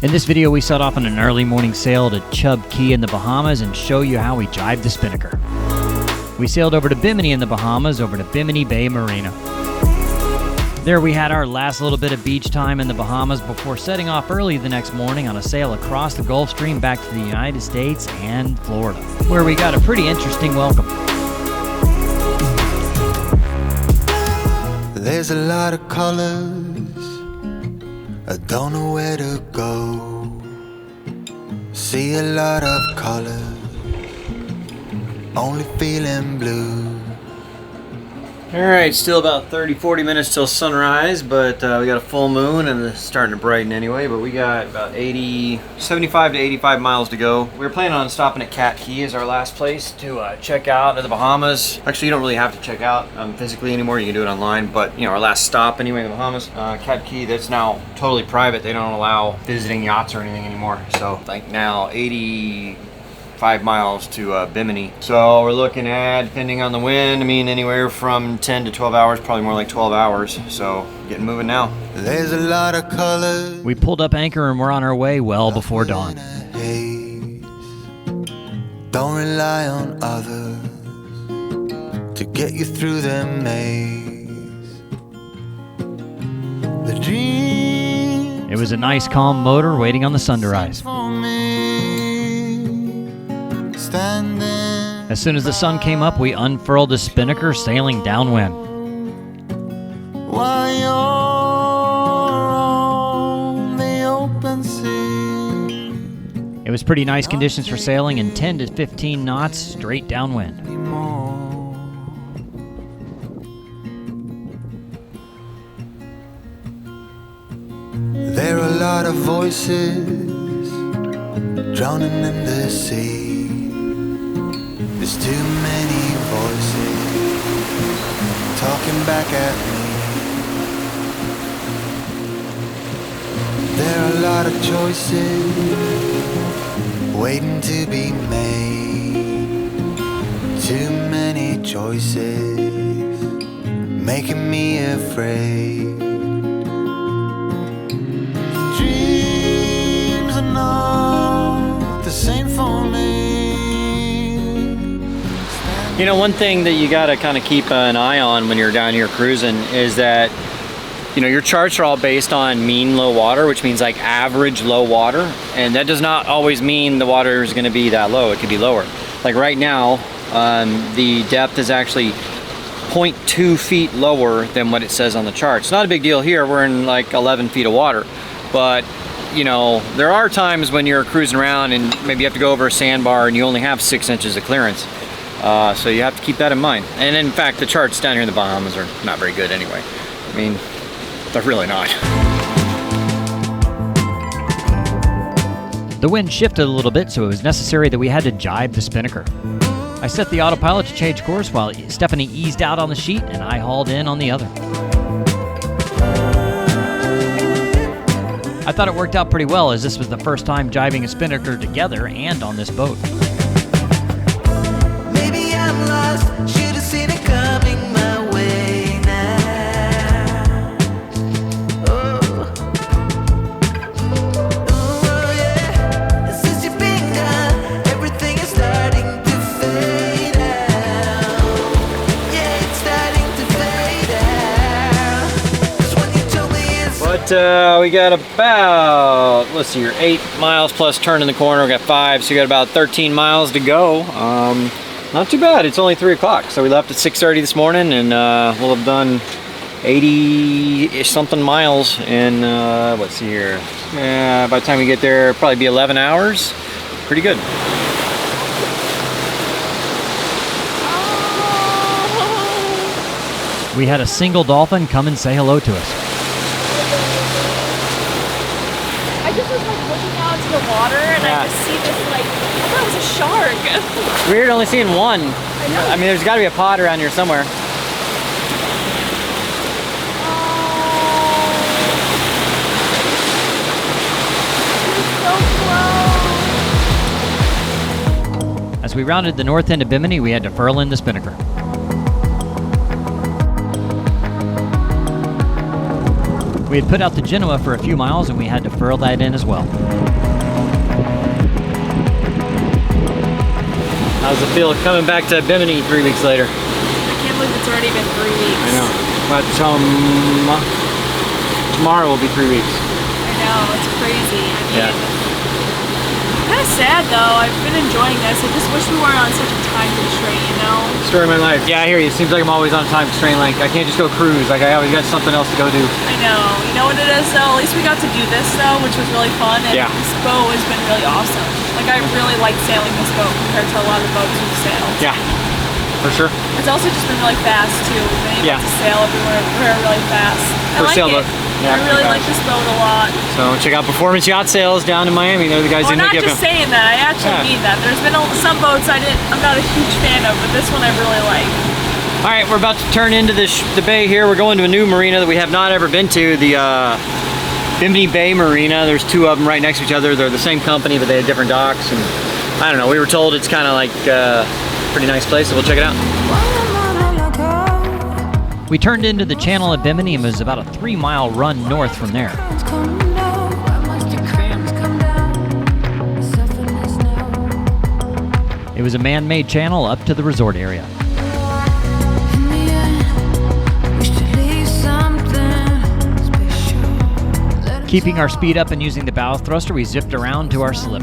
In this video, we set off on an early morning sail to Chub Key in the Bahamas and show you how we jibed the spinnaker. We sailed over to Bimini in the Bahamas, over to Bimini Bay Marina. There we had our last little bit of beach time in the Bahamas before setting off early the next morning on a sail across the Gulf Stream back to the United States and Florida, where we got a pretty interesting welcome. There's a lot of colors, I don't know where to go. See a lot of colors, only feeling blue. Alright, still about 30-40 minutes till sunrise, but we got a full moon and it's starting to brighten anyway, but we got about 75 to 85 miles to go. We were planning on stopping at Cat Key as our last place to check out in the Bahamas. Actually, you don't really have to check out physically anymore, you can do it online, but you know, our last stop anyway in the Bahamas, Cat Key, that's now totally private. They don't allow visiting yachts or anything anymore, so like now 85 miles to Bimini. So we're looking at, depending on the wind, I mean anywhere from 10 to 12 hours, probably more like 12 hours. So getting moving now. There's a lot of colors. We pulled up anchor and we're on our way well before dawn. Don't rely on others to get you through the maze. The dream. It was a nice calm motor waiting on the sun to rise. As soon as the sun came up, we unfurled the spinnaker, sailing downwind. While you're on the open sea. It was pretty nice conditions for sailing in 10 to 15 knots straight downwind. There are a lot of voices drowning in the sea. There's too many voices talking back at me. There are a lot of choices waiting to be made. Too many choices making me afraid. Dreams are not the same for me. You know, one thing that you gotta kind of keep an eye on when you're down here cruising is that, you know, your charts are all based on mean low water, which means like average low water. And that does not always mean the water is gonna be that low. It could be lower. Like right now, the depth is actually 0.2 feet lower than what it says on the chart. It's not a big deal here. We're in like 11 feet of water. But, you know, there are times when you're cruising around and maybe you have to go over a sandbar and you only have 6 inches of clearance. So you have to keep that in mind. And in fact, the charts down here in the Bahamas are not very good anyway. I mean, they're really not. The wind shifted a little bit, so it was necessary that we had to jibe the spinnaker. I set the autopilot to change course while Stephanie eased out on the sheet and I hauled in on the other. I thought it worked out pretty well, as this was the first time jibing a spinnaker together and on this boat. Should have seen it coming my way now. Oh, yeah. Since you've been gone, everything is starting to fade out. Yeah, it's starting to fade out. 'Cause when you told me it's But we got about, let's see here, 8 miles plus turn in the corner. We got 5, so we got about 13 miles to go. Not too bad. It's only 3 o'clock, so we left at 6:30 this morning, and we'll have done 80-ish something miles in, let's see here, by the time we get there, probably be 11 hours. Pretty good. We had a single dolphin come and say hello to us. I just was like looking out into the water and I just see this like, I thought it was a shark. It's weird only seeing one. I mean, there's got to be a pod around here somewhere. As we rounded the north end of Bimini, we had to furl in the spinnaker. We had put out to Genoa for a few miles and we had to furl that in as well. How's it feel coming back to Bimini 3 weeks later? I can't believe it's already been 3 weeks. I know. But tomorrow will be 3 weeks. I know, it's crazy. I mean, Yeah. kind of sad though. I've been enjoying this. I just wish we weren't on such a time constraint, you know? Story of my life. Yeah, I hear you. It seems like I'm always on a time constraint. Like, I can't just go cruise. Like, I always got something else to go do. I know. You know what it is though? At least we got to do this though, which was really fun. And Yeah. this boat has been really awesome. Like, I really like sailing this boat compared to a lot of boats we've sailed. Yeah, for sure. It's also just been really fast too. We've been able Yeah. to sail everywhere really fast. I For like sailboat. it. Yeah, I really pretty like this boat a lot. So check out Performance Yacht Sales down in Miami. They're the guys Well, who not hook you just up. saying that. I actually Yeah. mean that. There's been some boats I'm not a huge fan of, but this one I really like. All right, we're about to turn into the bay here. We're going to a new marina that we have not ever been to, the Bimini Bay Marina. There's two of them right next to each other. They're the same company, but they have different docks. And I don't know, we were told it's kind of like a pretty nice place, so we'll check it out. We turned into the channel at Bimini and was about a 3-mile run north from there. It was a man-made channel up to the resort area. Keeping our speed up and using the bow thruster, we zipped around to our slip.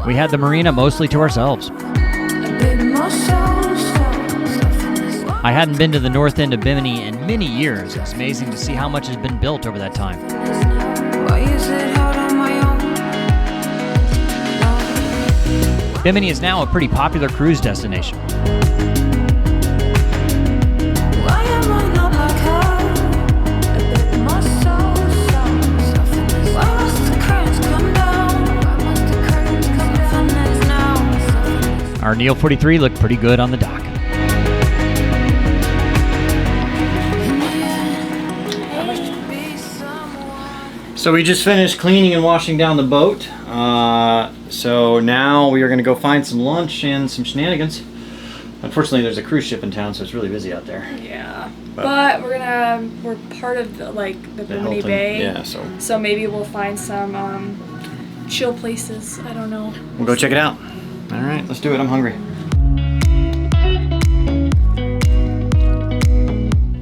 We had the marina mostly to ourselves. I hadn't been to the north end of Bimini in many years. It's amazing to see how much has been built over that time. Bimini is now a pretty popular cruise destination. Our Neel 43 looked pretty good on the dock. So we just finished cleaning and washing down the boat. So now we are going to go find some lunch and some shenanigans. Unfortunately, there's a cruise ship in town, so it's really busy out there. Yeah. But we're part of the Bimini Hilton, Bay. yeah, So maybe we'll find some chill places. I don't know. we'll go check it out. All right, let's do it. I'm hungry.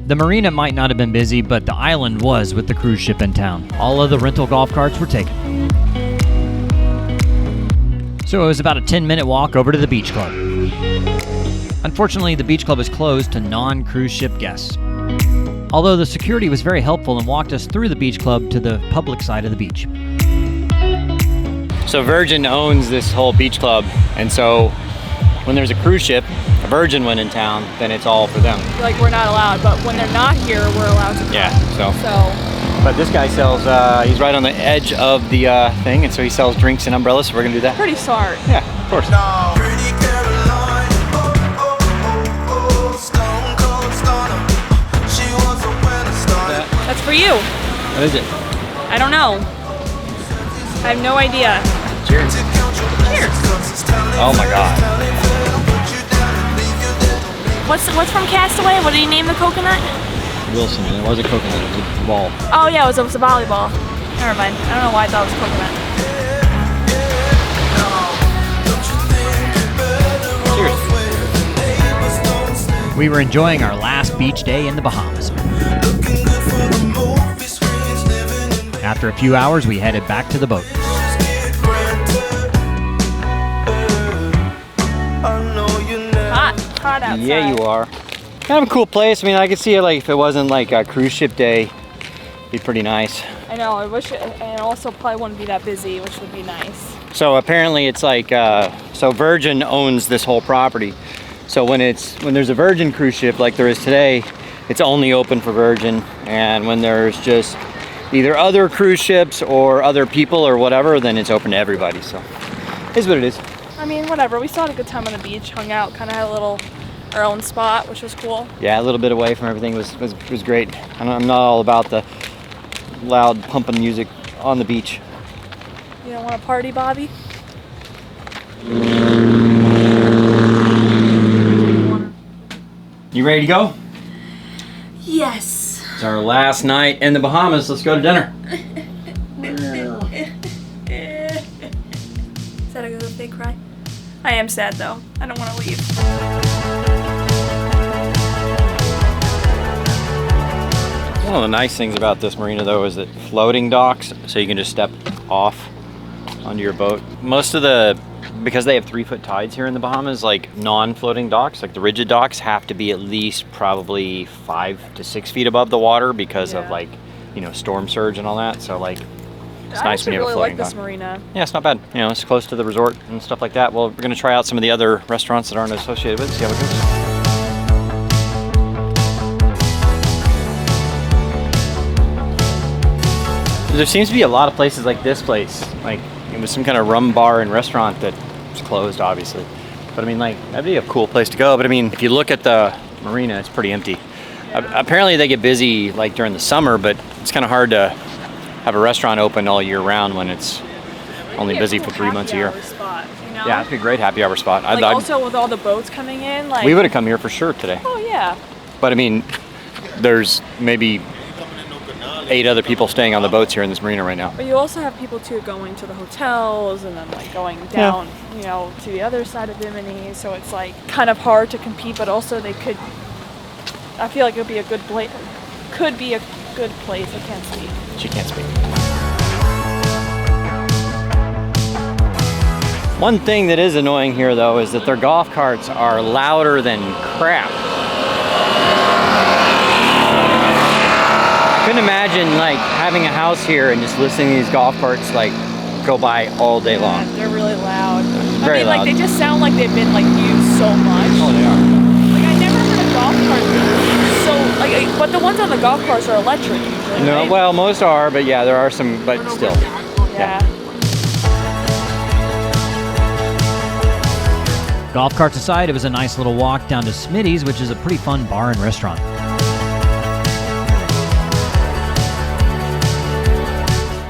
The marina might not have been busy, but the island was with the cruise ship in town. All of the rental golf carts were taken. So it was about a 10-minute walk over to the beach club. Unfortunately, the beach club is closed to non-cruise ship guests. Although the security was very helpful and walked us through the beach club to the public side of the beach. So Virgin owns this whole beach club, and so when there's a cruise ship, a Virgin one in town, then it's all for them. Like, we're not allowed, but when they're not here, we're allowed to come. Yeah, so. So, But this guy sells, he's right on the edge of the thing, and so he sells drinks and umbrellas, so we're gonna do that. pretty smart. Yeah, of course. Pretty Caroline, stone cold stunner. She was a winner started. That's for you. What is it? I don't know. I have no idea. Cheers. Oh my God. What's from Castaway? What did he name the coconut? Wilson, it was a coconut, it was a ball. Oh yeah, it was a volleyball. Never mind. I don't know why I thought it was coconut. Cheers. We were enjoying our last beach day in the Bahamas. After a few hours, we headed back to the boat. Hot outside. Yeah, you are. Kind of a cool place. I mean, I could see it like if it wasn't like a cruise ship day, it'd be pretty nice. I know. I wish it, and also probably wouldn't be that busy, which would be nice. So apparently it's like, so Virgin owns this whole property. So when there's a Virgin cruise ship like there is today, it's only open for Virgin. And when there's just either other cruise ships or other people or whatever, then it's open to everybody. So it is what it is. I mean, whatever. We still had a good time on the beach, hung out, kind of had a little our own spot, which was cool. Yeah, a little bit away from everything was great. I'm not all about the loud pumping music on the beach. You don't want to party, Bobby? You ready to go? Yes. It's our last night in the Bahamas. Let's go to dinner. Is that a good big cry? I am sad though. I don't want to leave. One of the nice things about this marina though is that floating docks, so you can just step off onto your boat. Most of because they have 3-foot tides here in the Bahamas, like non-floating docks, like the rigid docks have to be at least probably 5 to 6 feet above the water because of like, you know, storm surge and all that. So like, it's nice when you have a floating dock. I really like this marina. Yeah, it's not bad. You know, it's close to the resort and stuff like that. Well, we're gonna try out some of the other restaurants that aren't associated with it, see how it goes. There seems to be a lot of places like this place. Like, it was some kind of rum bar and restaurant that was closed, obviously. But I mean, like, that'd be a cool place to go. But I mean, if you look at the marina, it's pretty empty. Apparently they get busy like during the summer, but it's kind of hard to have a restaurant open all year round when it's only busy for 3 months a year. Spot, you know? Yeah, it'd be a great happy hour spot. Like also with all the boats coming in, like we would have come here for sure today. Oh yeah. But I mean, there's maybe 8 other people staying on the boats here in this marina right now. But you also have people too going to the hotels and then like going down, you know, to the other side of Bimini. So it's like kind of hard to compete, but also they could. I feel like it would be a good place. Could be a good place. I can't speak. She can't speak. One thing that is annoying here though is that their golf carts are louder than crap. I couldn't imagine like having a house here and just listening to these golf carts like go by all day long. Yeah, they're really loud. Very loud. Like they just sound like they've been like used so much. Oh, they are. Like I never heard a golf cart so like, but the ones on the golf carts are electric usually. No, right? well, most are, but yeah, there are some, but still. Yeah. Golf carts aside, it was a nice little walk down to Smitty's, which is a pretty fun bar and restaurant.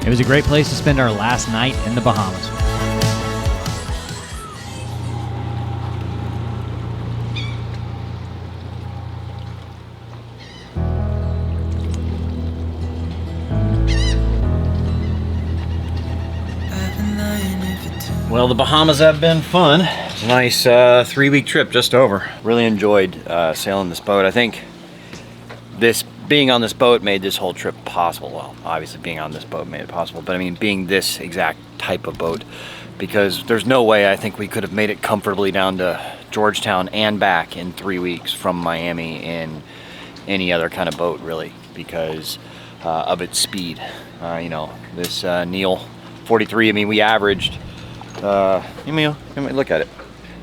It was a great place to spend our last night in the Bahamas. Well, the Bahamas have been fun. It's a nice 3-week trip, just over. Really enjoyed sailing this boat. I think being on this boat made this whole trip possible. Well, obviously being on this boat made it possible, but I mean being this exact type of boat, because there's no way I think we could have made it comfortably down to Georgetown and back in 3 weeks from Miami in any other kind of boat, really, because of its speed. You know, this Neel 43, I mean, we averaged, look at it.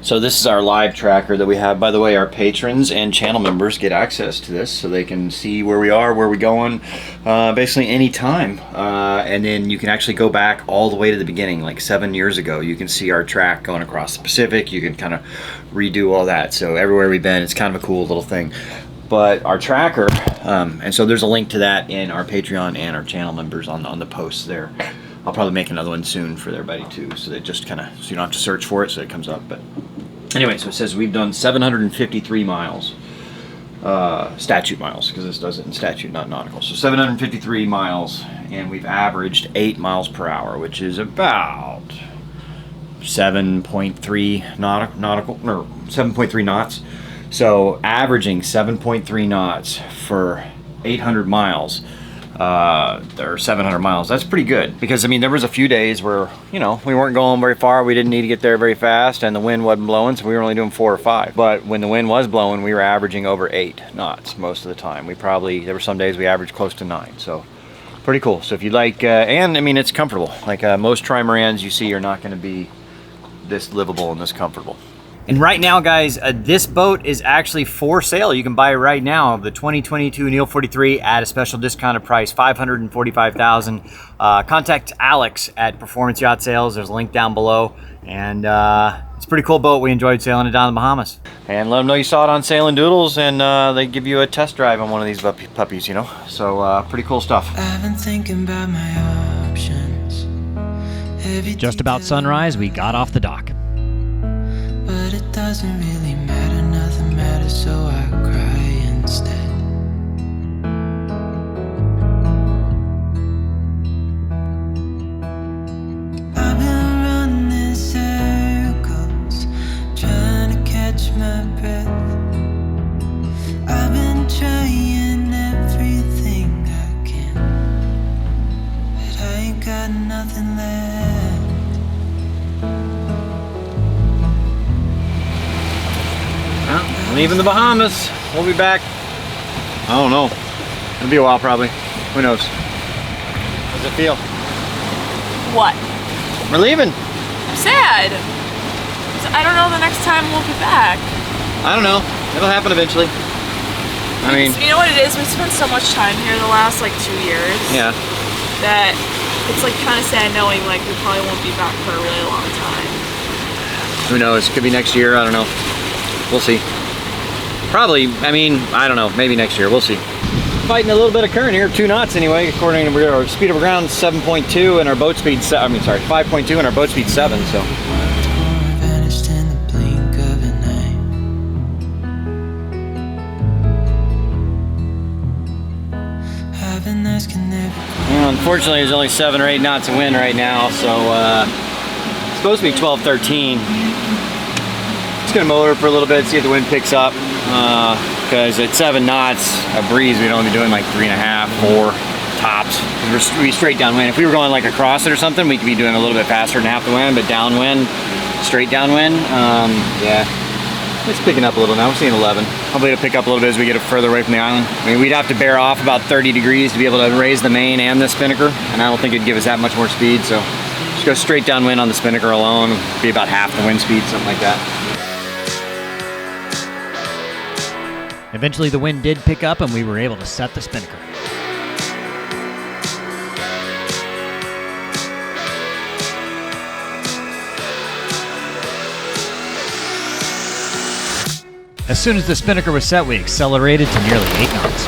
So this is our live tracker that we have. By the way, our patrons and channel members get access to this so they can see where we are, where we're going, basically any time. And then you can actually go back all the way to the beginning, like 7 years ago. You can see our track going across the Pacific. You can kind of redo all that. So everywhere we've been, it's kind of a cool little thing. But our tracker, and so there's a link to that in our Patreon and our channel members on the posts there. I'll probably make another one soon for everybody too, so that just kind of, so you don't have to search for it, so it comes up. But anyway, so it says we've done 753 miles, statute miles, because this does it in statute, not nautical. So 753 miles, and we've averaged 8 miles per hour, which is about 7.3 nautical, or 7.3 knots. So averaging 7.3 knots for 800 miles. Or 700 miles. That's pretty good, because I mean there was a few days where, you know, we weren't going very far, we didn't need to get there very fast, and the wind wasn't blowing, so we were only doing 4 or 5. But when the wind was blowing, we were averaging over 8 knots most of the time. There were some days we averaged close to 9, so pretty cool. So if you like, and I mean it's comfortable. Like most trimarans you see are not going to be this livable and this comfortable. And right now, guys, this boat is actually for sale. You can buy it right now, the 2022 Neel 43 at a special discounted price, $545,000. Contact Alex at Performance Yacht Sales. There's a link down below, and it's pretty cool boat. We enjoyed sailing it down in the Bahamas. And let them know you saw it on Sailing Doodles, and they give you a test drive on one of these puppies, you know? So pretty cool stuff. I've been thinking about my options. Just about sunrise, we got off the dock. But it doesn't really matter, nothing matters, so I cry instead. I've been running circles, trying to catch my breath. I've been trying everything I can, but I ain't got nothing left. Well, leaving the Bahamas. We'll be back. I don't know. It'll be a while probably. Who knows? How does it feel? What? We're leaving. I'm sad. I don't know the next time we'll be back. I don't know. It'll happen eventually. I mean, You know what it is? We spent so much time here the last like 2 years. yeah. That it's like kind of sad knowing like we probably won't be back for a really long time. Who knows? Could be next year. I don't know. We'll see. Probably, I mean, I don't know. Maybe next year. We'll see. Fighting a little bit of current here, 2 knots anyway. According to our speed of ground, 7.2, and our boat speed, 5.2, and our boat speed 7. So. Vanished in the blink of an eye. I've been asking every Well, unfortunately, there's only 7 or 8 knots of wind right now, so it's supposed to be 12, 13. Just gonna motor for a little bit, see if the wind picks up. Because at 7 knots, a breeze, we'd only be doing like 3.5, 4 tops. We'd be straight downwind. If we were going like across it or something, we could be doing a little bit faster than half the wind, but downwind, straight downwind, yeah. It's picking up a little now. We're seeing 11. Hopefully it'll pick up a little bit as we get further away from the island. I mean, we'd have to bear off about 30 degrees to be able to raise the main and the spinnaker, and I don't think it'd give us that much more speed, so just go straight downwind on the spinnaker alone, be about half the wind speed, something like that. Eventually the wind did pick up and we were able to set the spinnaker. As soon as the spinnaker was set, we accelerated to nearly 8 knots.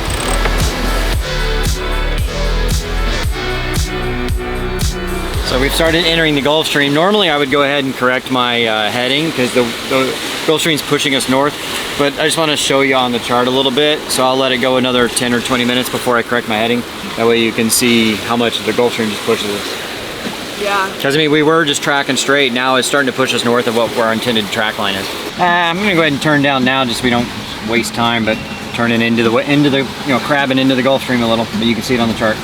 So we've started entering the Gulf Stream. Normally I would go ahead and correct my heading because the Gulf Stream's pushing us north, but I just want to show you on the chart a little bit, so I'll let it go another 10 or 20 minutes before I correct my heading. That way you can see how much the Gulf Stream just pushes us. Yeah. Because I mean, we were just tracking straight, now it's starting to push us north of what our intended track line is. I'm gonna go ahead and turn down now just so we don't waste time, but turning into the crabbing into the Gulf Stream a little, but you can see it on the chart.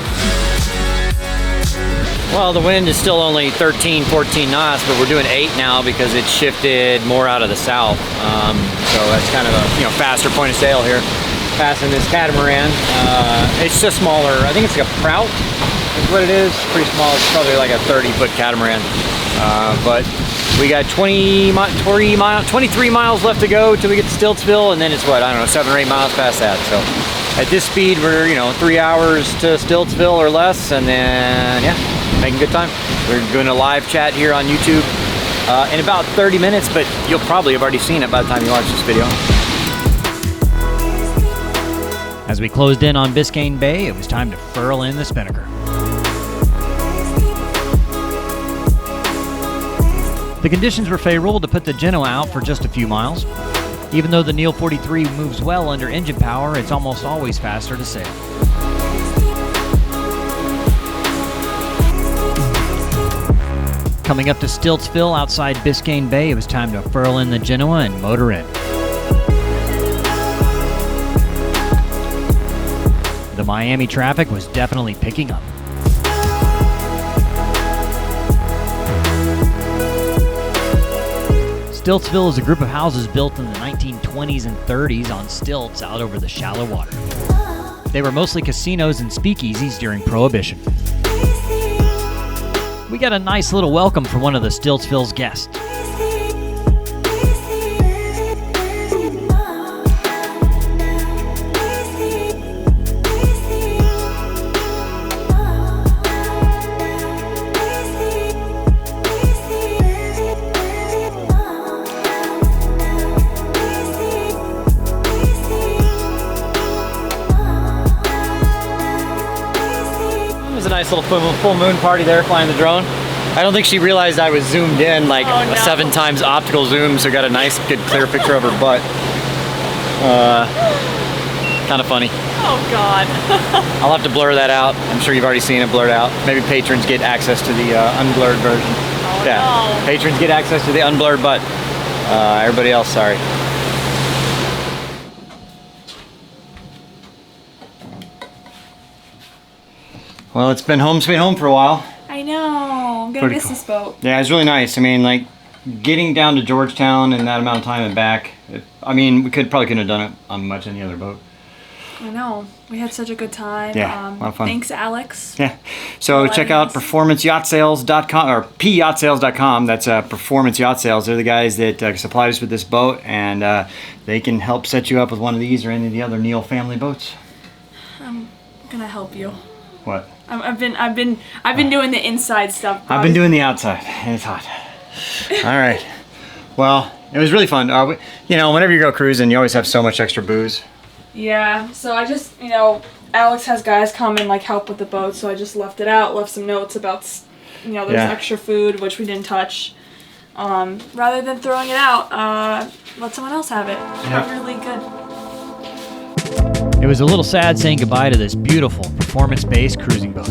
Well, the wind is still only 13, 14 knots, but we're doing 8 now because it shifted more out of the south. So that's kind of a faster point of sail here. Passing this catamaran. It's just smaller. I think it's like a Prout is what it is. Pretty small. It's probably like a 30-foot catamaran. But we got 23 miles left to go till we get to Stiltsville, and then it's what, I don't know, 7 or 8 miles past that. So at this speed, we're 3 hours to Stiltsville or less, and then yeah, making good time. We're doing a live chat here on YouTube in about 30 minutes, but you'll probably have already seen it by the time you watch this video. As we closed in on Biscayne Bay, it was time to furl in the spinnaker. The conditions were favorable to put the Genoa out for just a few miles. Even though the Neel 43 moves well under engine power, it's almost always faster to sail. Coming up to Stiltsville outside Biscayne Bay, it was time to furl in the Genoa and motor in. The Miami traffic was definitely picking up. Stiltsville is a group of houses built in the 1920s and 30s on stilts out over the shallow water. They were mostly casinos and speakeasies during Prohibition. We got a nice little welcome from one of the Stiltsville's guests. nice little full moon party there flying the drone. I don't think she realized I was zoomed in like Oh, no. 7 times optical zoom, so got a nice, good, clear picture of her butt. Kind of funny. Oh God. I'll have to blur that out. I'm sure you've already seen it blurred out. Maybe patrons get access to the unblurred version. Oh, Yeah, no. patrons get access to the unblurred butt. Everybody else, sorry. Well, it's been home sweet home for a while. I know. I'm gonna Pretty miss cool. this boat. Yeah, it's really nice. I mean, like, getting down to Georgetown in that amount of time and back, I mean, we probably couldn't have done it on much any other boat. I know. We had such a good time. Yeah, a lot of fun. Thanks, Alex. Yeah. So Well, check I out guess. performanceyachtsales.com or pyahtsales.com. That's Performance Yacht Sales. They're the guys that supplied us with this boat, and they can help set you up with one of these or any of the other Neel family boats. I'm gonna help you. What? I've been doing the inside stuff. I've been doing the outside, and it's hot. All right. Well, it was really fun. You know, whenever you go cruising, you always have so much extra booze. Yeah. So I just, Alex has guys come and like help with the boat, so I just left it out. Left some notes about, there's Yeah. extra food which we didn't touch. Rather than throwing it out, let someone else have it. Yeah. Really good. It was a little sad saying goodbye to this beautiful performance-based cruising boat.